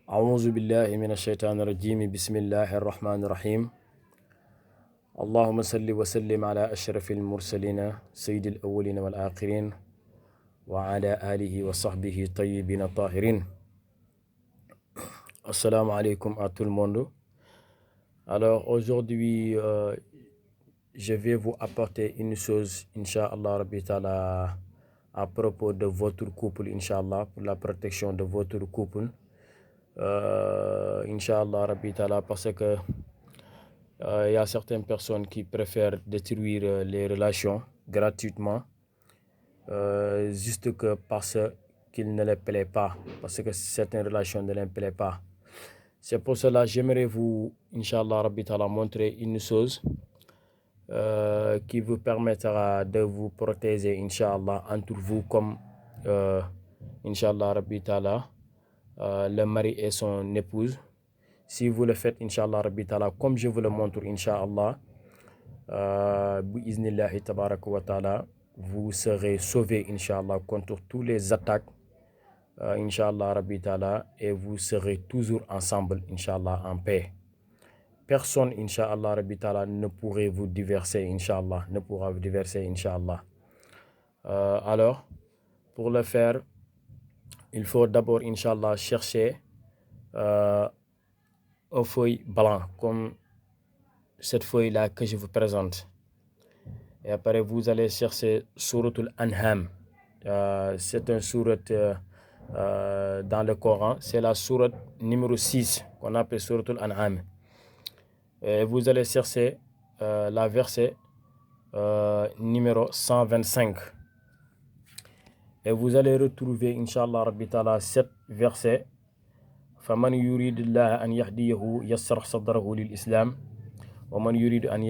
أعوذ بالله من الشيطان الرجيم بسم الله الرحمن الرحيم اللهم صل وسلم على أشرف المرسلين سيد الأولين والآخرين وعلى آله وصحبه طيبين الطاهرين. Assalamu alaikum à tout le monde. Alors aujourd'hui, je vais vous apporter une chose, Inch'Allah Rabbi Ta'ala, à propos de votre couple, Inch'Allah, pour la protection de votre couple. Inch'Allah Rabbi Ta'ala, parce que il y a certaines personnes qui préfèrent détruire les relations gratuitement, juste que parce qu'il ne les plaît pas, parce que certaines relations ne les plaît pas. C'est pour cela que j'aimerais vous, Inch'Allah Rabbi Ta'ala, montrer une chose qui vous permettra de vous protéger, Inch'Allah, entre vous comme, Inch'Allah Rabbi Ta'ala, le mari et son épouse. Si vous le faites, Inch'Allah Rabbi Ta'ala, comme je vous le montre, Inch'Allah, bi'iznillahi tabaraka wa ta'ala, vous serez sauvés, Inch'Allah, contre tous les attaques, Inch'Allah Rabbi Ta'ala, et vous serez toujours ensemble, Inch'Allah, en paix. Personne, Inch'Allah Rabbi Ta'ala, ne pourrait vous diverser, Inch'Allah, ne pourra vous diverser, Inch'Allah. Alors, pour le faire, il faut d'abord, Inch'Allah, chercher une feuille blanche, comme cette feuille-là que je vous présente. Et après, vous allez chercher Suratul An'am. C'est un sourate dans le Coran. C'est la sourate numéro 6 qu'on appelle Suratul An'am. Et vous allez chercher la verset numéro 125. Et vous allez retrouver, Inch'Allah Rabbi Ta'ala, 7 versets. فَمَنْ يُرِيدِ اللَّهَ أَنْ يَهْدِيَهُ يَسَّرْ صَدْرَهُ لِلْإِسْلَامِ ومن يريد أن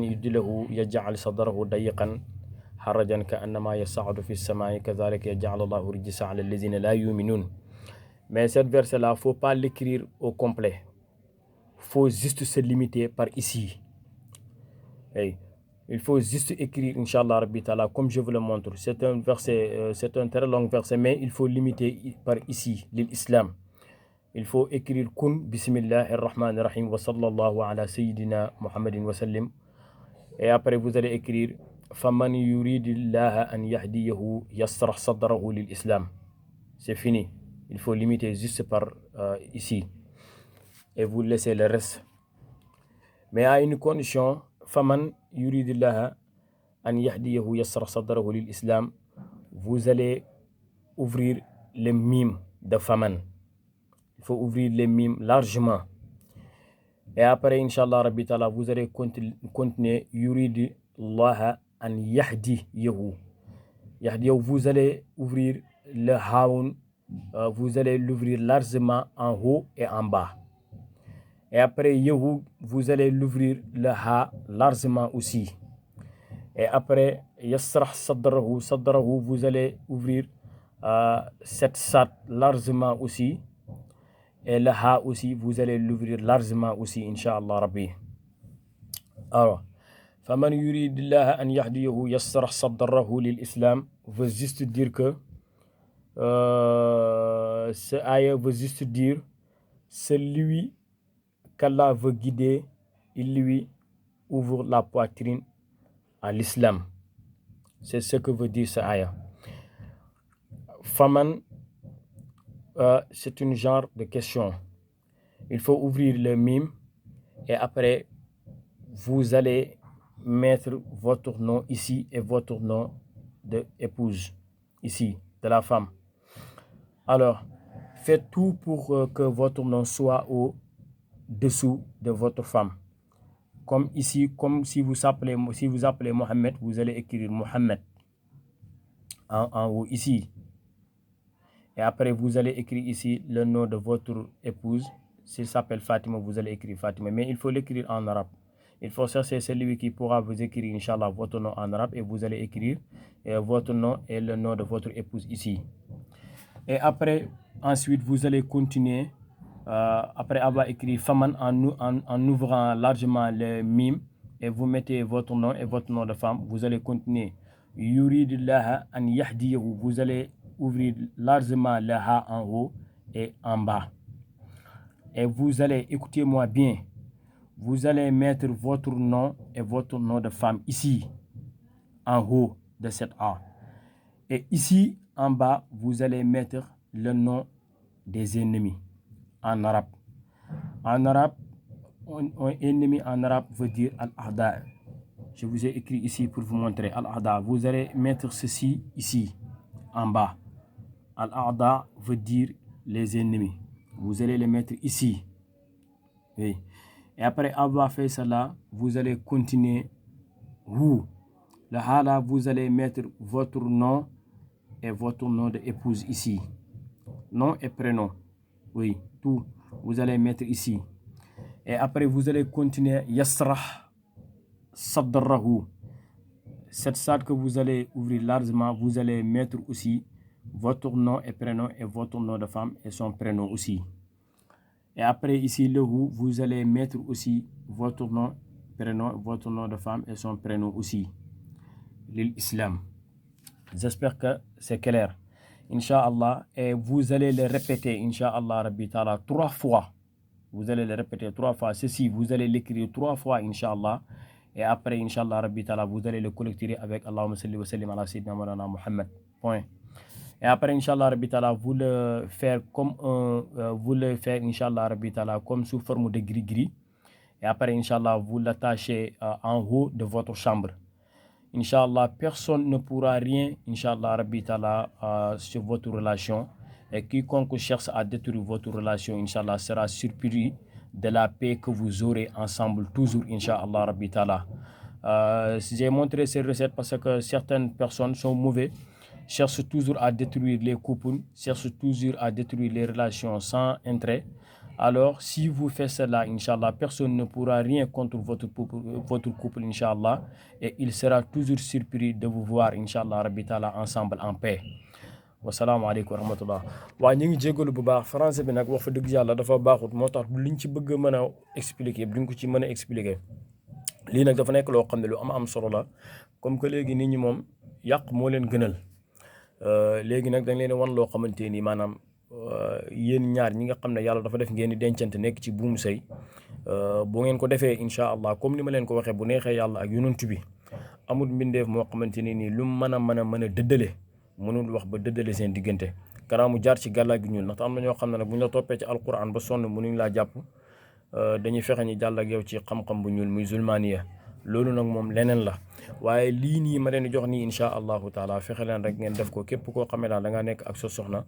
يضله يجعل صدره ضيقا حرجا كأنما يصعد في السماء كذلك يجعل الله الرجس على الذين لا يؤمنون. Mais cette verset-là, il ne faut pas l'écrire au complet. Il faut juste se limiter par ici. Hey. Il faut juste écrire, Inch'Allah Rabbi Ta'ala, comme je vous le montre. C'est un verset, c'est un très long verset, mais il faut limiter par ici, l'islam. Il faut écrire Kun Bismillah ar-Rahman ar-Rahim wa sallallahu ala Sayyidina Muhammadin wa sallim. Et après vous allez écrire Faman yuridillaha an yahdiyahu yasrah sadrahu lil Islam. C'est fini. Il faut limiter juste par ici. Et vous laissez le reste. Mais à une condition, Faman yuridillaha an yahdiyahu yasrah sadrahu lil Islam. Vous allez ouvrir le mime de Faman. Il faut ouvrir les mimes largement. Et après, Inch'Allah Rabbi Ta'ala, vous allez continuer Yuridu Allah an yahdiyahu. Yahdiyahu, vous allez ouvrir le haoun, vous allez l'ouvrir largement en haut et en bas. Et après, Yahu, vous allez l'ouvrir le ha largement aussi. Et après, Yasrah sadrahu, vous allez ouvrir cette sat largement aussi. Et le ha aussi, vous allez l'ouvrir largement aussi, Inch'Allah Rabbi. Alors, فَمَنْ يُرِيدِ اللَّهَ أَنْ يَهْدِيَهُ يَسْرَحْ صَدْرَهُ لِلْإِسْلَامِ veut juste dire que ce ayah veut juste dire celui qu'Allah veut guider, il lui ouvre la poitrine à l'islam. C'est ce que veut dire ce ayah. Faman, c'est un genre de question. Il faut ouvrir le mime et après vous allez mettre votre nom ici et votre nom de épouse ici, de la femme. Alors, faites tout pour que votre nom soit au-dessous de votre femme. Comme ici, comme si vous appelez Mohamed, vous allez écrire Mohamed en haut ici. Et après, vous allez écrire ici le nom de votre épouse. S'il s'appelle Fatima, vous allez écrire Fatima. Mais il faut l'écrire en arabe. Il faut chercher celui qui pourra vous écrire, Inch'Allah, votre nom en arabe. Et vous allez écrire votre nom et le nom de votre épouse ici. Et après, ensuite, vous allez continuer. Après avoir écrit Faman en ouvrant largement le mime. Et vous mettez votre nom et votre nom de femme. Vous allez continuer. Yuridillaha an yahdiyahu. Vous allez ouvrir largement le ha en haut et en bas. et vous allez, écoutez-moi bien, vous allez mettre votre nom et votre nom de femme ici, en haut de cette A. Et ici, en bas, vous allez mettre le nom des ennemis en arabe. En arabe, un ennemi en arabe veut dire Al-Ahda. Je vous ai écrit ici pour vous montrer Al-Ahda. Vous allez mettre ceci ici, en bas. Al-Ahda veut dire les ennemis. Vous allez les mettre ici. Oui. Et après avoir fait cela, vous allez continuer. Vous, le hala, vous allez mettre votre nom et votre nom d'épouse ici. Nom et prénom. Oui, tout. Vous allez mettre ici. Et après, vous allez continuer Yasrah Sadrahu. Cette salle que vous allez ouvrir largement, vous allez mettre aussi votre nom et prénom et votre nom de femme et son prénom aussi. Et après, ici, le hu, vous allez mettre aussi votre nom, prénom, votre nom de femme et son prénom aussi. L'islam. J'espère que c'est clair. Inch'Allah. Et vous allez le répéter, Inch'Allah, Rabbi Ta'ala, 3 fois. Vous allez le répéter 3 fois. Ceci, vous allez l'écrire 3 fois, Inch'Allah. Et après, Inch'Allah, Rabbi Ta'ala, vous allez le collecter avec Allahumma salli wa sallim ala sayyidina Mawlana Muhammad. Point. Et après, Inch'Allah, Rabbi Ta'ala, vous le faire comme Inch'Allah, Rabbi Ta'ala, comme sous forme de gris-gris. Et après, Inch'Allah, vous l'attachez en haut de votre chambre. Inch'Allah, personne ne pourra rien, Inch'Allah, Rabbi Ta'ala, sur votre relation. Et quiconque cherche à détruire votre relation, Inch'Allah, sera surpris de la paix que vous aurez ensemble, toujours, Inch'Allah, Rabbi Ta'ala. J'ai montré ces recettes parce que certaines personnes sont mauvaises, cherchent toujours à détruire les couples, cherchent toujours à détruire les relations sans intérêt. Alors, si vous faites cela, Inch'Allah, personne ne pourra rien contre votre couple, Inch'Allah, et il sera toujours surpris de vous voir, Inch'Allah, Rabbi Ta'ala, ensemble en paix. Wasalaamu aleykum wa rahmatullah. waaw ñu ngi jégalu bu baax français bi nag wax fa dëgg yàlla dafa baaxut moo tax liñ ci bëgg mën a expliquer duñ ko ci mën a expliquer lii nag dafa nekk loo xam ne lu am solo la comme que léegi nit ñi moom yàq moo leen gënal léegi nag dañ leen wan loo xamante ni maanaam yéen ñaar ñi nga xam ne yàlla dafa def ngeen di dencante nekk ci buumu sëy bu ngeen ko defee incha allah comme ni ma leen ko waxee bu neexee yàlla ak yonent bi amul mbindeef moo xamante ni nii lu mën a dëddale mënul wax ba dëddale seen diggante kanaa mu jaar ci gàllaa gi ñuul ndaxte am na ñoo xam ne nag bu ñu la toppee ci alquran ba sonn mënuñ laa jàpp dañuy fexe ñu jàll ak yow ci xam-xam bu ñuul muy zulmaniya loolu nag moom leneen la waaye lii nii ma leen di jox nii incha allahu taala fexe leen rek ngeen def ko képp koo xamee daal da ngaa nekk ak sa soxna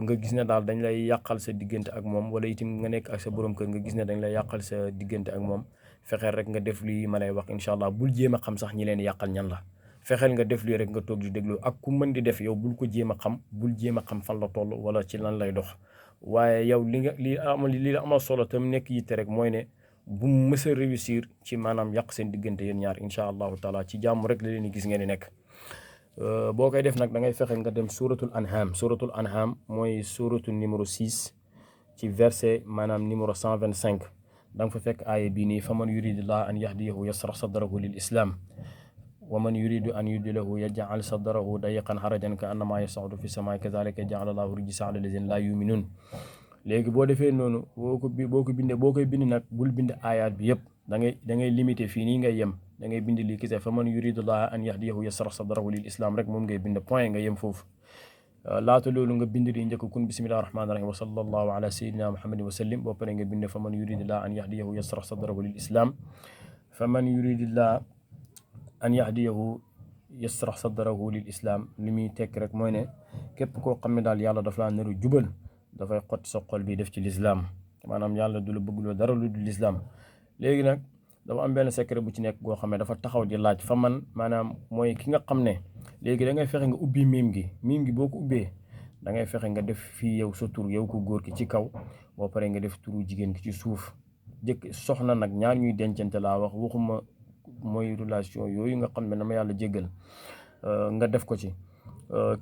nga gis ne daal dañ lay yàqal sa diggante ak moom wala itam nga nekk ak sa borom kër nga gis ne dañ lay yàqal sa diggante ak moom fexeel rek nga def lii ma lay wax incha allah bul jéem a xam sax ñi leen yàqal ñan la fexeel nga def lii rek nga toog di déglu ak ku mën di def yow bul ko jéem a xam bul jéem a xam fan la toll wala ci lan lay dox waaye yow li la amal solo tam nekk yitte rek mooy ne bu mës a réussir ci maanaam yàq seen diggante yéen ñaar incha allahu taala ci jàmm rek la leen di gis ngeen di nekk boo koy def nag da ngay fexe nga dem suratul anham mooy suratul numéro 6 ci verset maanaam numéro 125 da nga fa fekk aaya bii nii fa man yuridillah an yahdiyahu yasrah sadrahu lil islam wa man yuridu an yudillahu yaj'al sadrahu dayiqan harajan ka annama yas'udu fi samaa'i kadhalika ja'ala Allahu rijsa ala allazina la yu'minun léegi boo defee noonu boo koy bind nag bul bind aayaat bi yëpp da ngay limité fii nii ngay yem da ngay bind lii kese fa man yuridullah an yahdiyahu yasrah sadrahu lil islam rek moom ngay bind point nga yem foofu laata loolu nga bind li njëkk kun bismillahi rahmaani rahim wa sallallahu ala sayyidina muhammadin wa sallim boo paree nga bind fa man yuridullah an yahdiyahu yasrah sadrahu lil islam fa man yuridullah an yahdiyahu yasrah sadrahu lil islam li muy tekk rek mooy ne képp koo xam ne daal yàlla daf laa naru jubal dafay xotti sa xol bi def ci lislaam maanaam yàlla du la bëgg loo dara lu du lislaam léegi nag dafa am benn secret bu ci nekk goo xam ne dafa taxaw di laaj fa man maanaam mooy ki nga xam ne léegi da ngay fexe nga ubbi miim gi boo ko ubbee da ngay fexe nga def fii yow sa tur yow ko góor ki ci kaw boo paree nga def turu jigéen ki ci suuf jëkk soxna nag ñaar ñuy dencante laa wax waxuma mooy relation yooyu nga xam ne dama yàlla jéggal nga def ko ci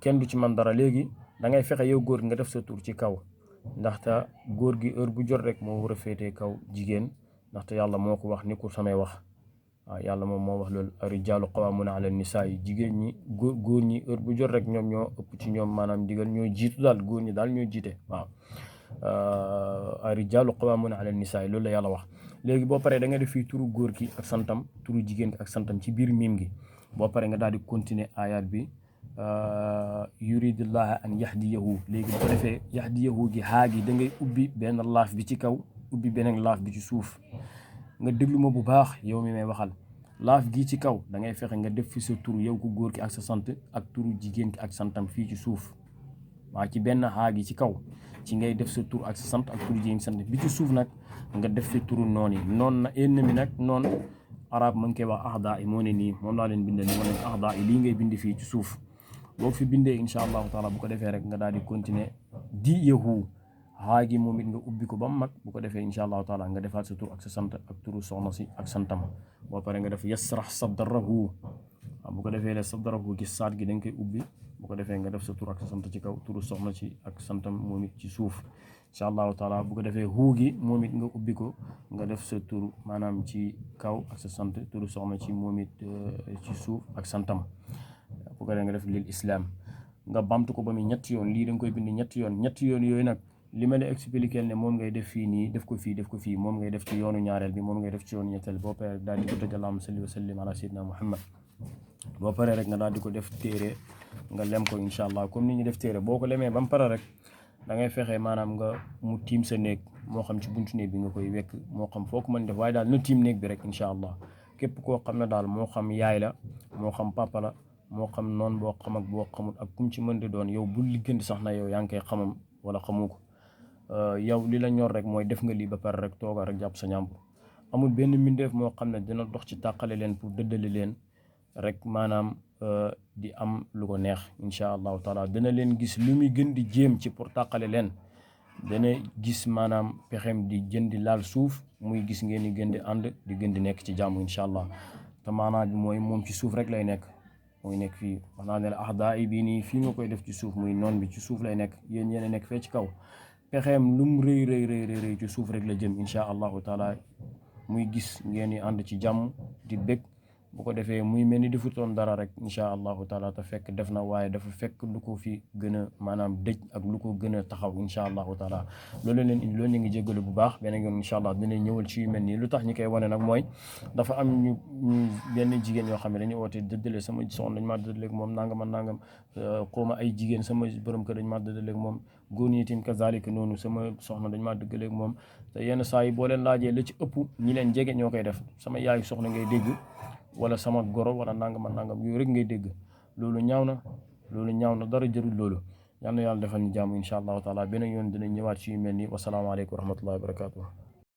kenn du ci man dara léegi da ngay fexe yow góor gi nga def sa tur ci kaw ndaxte góor gi heure bu jot rek moo war a féetee kaw jigéen ndaxte yàlla moo ko wax ni ko samay wax waaw yàlla moom moo wax loolu rijaalu qawwaamuuna ala nisaa yi jigéen ñi góor ñi heure bu jot rek ñoom ñoo ëpp ci ñoom maanaam digal ñoo jiitu daal góor ñi daal ñoo jiite waaw ar-rijaalu qawwaamuuna ala nisaa loolu la yàlla wax. léegi boo paree da nga def fii turu góor ki ak santam turu jigéen ki ak santam ci biir miim gi boo paree nga daal di continuer ayat bi yuridullaha an yahdiyahu. léegi bu ko defee yahdiyahu gi haa gi da ngay ubbi benn laaf bi ci kaw ubbi beneen laaf bi ci suuf. nga déglu ma bu baax yow mi may waxal, laaf gi ci kaw da ngay fexe nga def fi sa tur yow ku góor ki ak sa sant ak turu jigéen ki ak santam fii ci suuf. waa ci benn haa gi ci kaw ci ngay def sa tur ak sa sant ak turu jigéen sant bi ci suuf nag nga def fi turu noon yi. noon na ennemi nag noon arab ma ngi koy wax ahda yi moo ne nii moom laa leen bindal ni moo ne ahda yi lii ngay bind fii ci suuf. boo fi bindee incha allahu taala bu ko defee rek nga daal di continuer di yahu haa gi moom it nga ubbi ko ba mu mag. bu ko defee incha allahu taala nga defaat sa tur ak sa sant ak turu soxna si ak santam. boo pare nga def yasrax sadrahu. bu ko defee le sadrahu gi saat gi da nga koy ubbi. bu ko defee nga def sa tur ak sa sant ci kaw turu soxna si ak santam moom it ci suuf incha allahu taala. bu ko defee huu gi moom it nga ubbi ko nga def sa tur maanaam ci kaw ak sa sant turu soxna ci moom it ci suuf ak santam. bu ko defee nga def lil islam nga bamtu ko ba muy ñetti yoon. lii da nga koy bind ñetti yoon yooyu nag li ma la expliqué ne moom ngay def fii nii def ko fii moom ngay def ci yoonu ñaareel bi moom ngay def ci yoonu ñetteel. boo paree daal di ko tëj allahumma salli wa sallim ala sayyidina muhammad. boo paree rek nga daal di ko def téere nga lem ko incha allah comme ni ñu def téere. boo ko lemee ba mu pare rek da ngay fexe maanaam nga mu tiim sa néeg moo xam ci buntu néeg bi nga koy wekk moo xam foo ko mën def waaye daal na tiim néeg bi rek incha allah. képp koo xam ne daal moo xam yaay la moo xam papa la moo xam noonu boo xam ak boo xamul ak kum ci mën di doon yow bul liggéeyante sax na yow yaa ngi koy xamam wala xamu ko. yow li la ñor rek mooy def nga lii ba pare rek tooga rek jàpp sa ñàmp. amul benn mbindeef moo xam ne dina dox ci tàqale leen pour dëddale leen rek maanaam di am lu ko neex incha allahu taala. dina leen gis lu muy gën di jéem ci pour tàqale leen dana gis maanaam pexem di jën di laal suuf muy gis ngeen di gën di ànd di gën di nekk ci jàmm incha allah. te maanaam bi mooy moom ci suuf rek lay nekk muy nekk fii wax naa ne la ahdaa yi bii nii fii nga koy def ci suuf muy noon bi ci suuf lay nekk yéen yéen a nekk fee ci kaw. pexeem lu mu rëy ci suuf rek la jëm incha allahu taala. muy gis ngeen di ànd ci jàmm di bëgg bu ko defee muy mel ni defutoon dara rek incha allahu taala te fekk def na waaye dafa fekk lu ko fi gën a maanaam dëj ak lu ko gën a taxaw incha allahu taala. loolu leen indi loolu ñu ngi jégalu bu baax beneen yoon incha allah dinañ ñëwal ci yu mel nii. lu tax ñi koy wane nag mooy dafa am ñu benn jigéen yoo xam ne dañuy woote dëddale sama soxna dañ maa dëddaleeg moom nangam xooma ay jigéen sama borom kër dañ maa dëddaleeg moom góor ñi itam kazalika noonu sama soxna dañ maa dëggaleeg moom. te yenn saa yi boo leen laajee la ci ëpp ñi leen jege ñoo koy def sama yaayu soxna ngay dégg wala sama goro wala nangam yooyu rek ngay dégg. loolu ñaaw na dara jërul loolu. yal na yàlla defal ñu jàmm incha allahu taala beneen yoon dinañ ñëwaat ci yu mel nii wasalaamaaleykum wa rahmatullahi wa barakatuh.